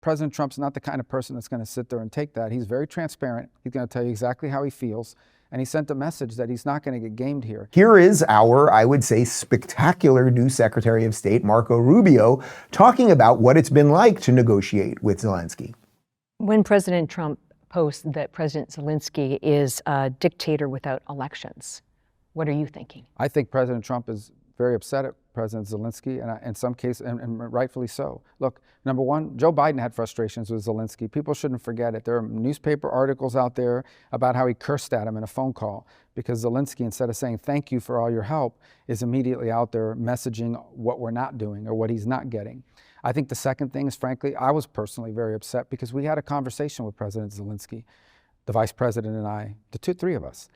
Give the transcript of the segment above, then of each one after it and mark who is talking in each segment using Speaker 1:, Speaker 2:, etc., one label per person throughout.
Speaker 1: President Trump's not the kind of person that's going to sit there and take that. He's very transparent. He's going to tell you exactly how he feels. And he sent a message that he's not going to get gamed here.
Speaker 2: Here is our, I would say, spectacular new Secretary of State, Marco Rubio, talking about what it's been like to negotiate with Zelensky.
Speaker 3: When President Trump posts that President Zelensky is a dictator without elections, what are you thinking?
Speaker 1: I think President Trump is very upset at President Zelensky, and in some cases, and rightfully so. Look, number one, Joe Biden had frustrations with Zelensky. People shouldn't forget it. There are newspaper articles out there about how he cursed at him in a phone call because Zelensky, instead of saying thank you for all your help, is immediately out there messaging what we're not doing or what he's not getting. I think the second thing is, frankly, I was personally very upset because we had a conversation with President Zelensky, the Vice President and I, three of us.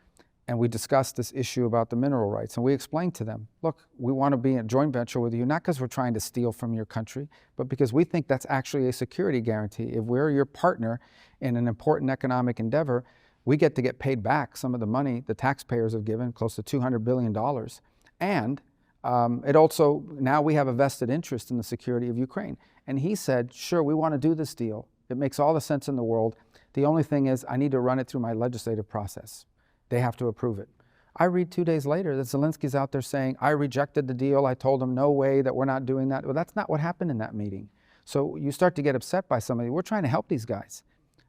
Speaker 1: And we discussed this issue about the mineral rights. And we explained to them, look, we want to be in a joint venture with you, not because we're trying to steal from your country, but because we think that's actually a security guarantee. If we're your partner in an important economic endeavor, we get to get paid back some of the money the taxpayers have given, close to $200 billion. And it also, now we have a vested interest in the security of Ukraine. And he said, sure, we want to do this deal. It makes all the sense in the world. The only thing is I need to run it through my legislative process. They have to approve it. I read 2 days later that Zelensky's out there saying, I rejected the deal. I told him, no way, that we're not doing that. Well, that's not what happened in that meeting. So you start to get upset by somebody. We're trying to help these guys.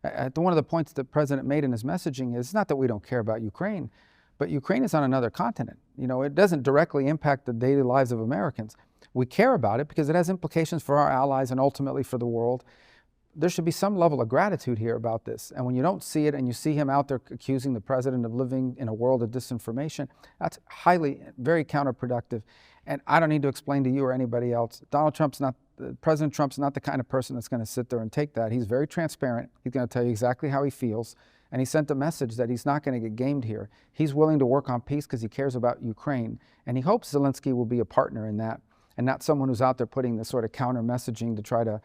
Speaker 1: One of the points the president made in his messaging is, it's not that we don't care about Ukraine, but Ukraine is on another continent. You know, it doesn't directly impact the daily lives of Americans. We care about it because it has implications for our allies and ultimately for the world. There should be some level of gratitude here about this. And when you don't see it and you see him out there accusing the president of living in a world of disinformation, that's very counterproductive. And I don't need to explain to you or anybody else, President Trump's not the kind of person that's going to sit there and take that. He's very transparent. He's going to tell you exactly how he feels. And he sent a message that he's not going to get gamed here. He's willing to work on peace because he cares about Ukraine. And he hopes Zelensky will be a partner in that, and not someone who's out there putting this sort of counter messaging to try to,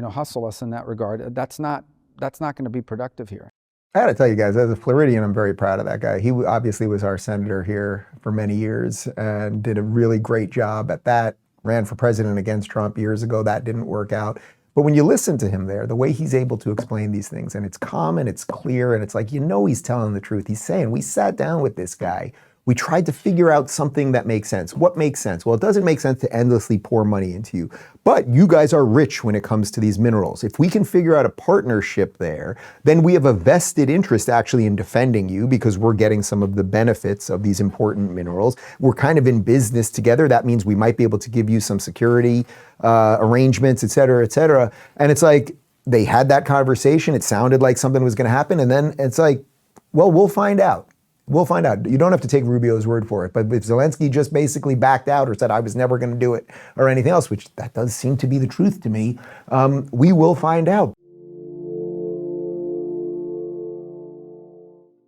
Speaker 1: hustle us in that regard. That's not going to be productive here.
Speaker 2: I got to tell you guys, as a Floridian, I'm very proud of that guy. He obviously was our senator here for many years and did a really great job at that. Ran for president against Trump years ago. That didn't work out. But when you listen to him there, the way he's able to explain these things, and it's calm and it's clear, and it's like, he's telling the truth. He's saying, we sat down with this guy. We tried to figure out something that makes sense. What makes sense? Well, it doesn't make sense to endlessly pour money into you. But you guys are rich when it comes to these minerals. If we can figure out a partnership there, then we have a vested interest actually in defending you because we're getting some of the benefits of these important minerals. We're kind of in business together. That means we might be able to give you some security arrangements, et cetera, et cetera. And it's like, they had that conversation. It sounded like something was going to happen. And then it's like, well, we'll find out. We'll find out. You don't have to take Rubio's word for it. But if Zelensky just basically backed out or said, I was never going to do it or anything else, which that does seem to be the truth to me, we will find out.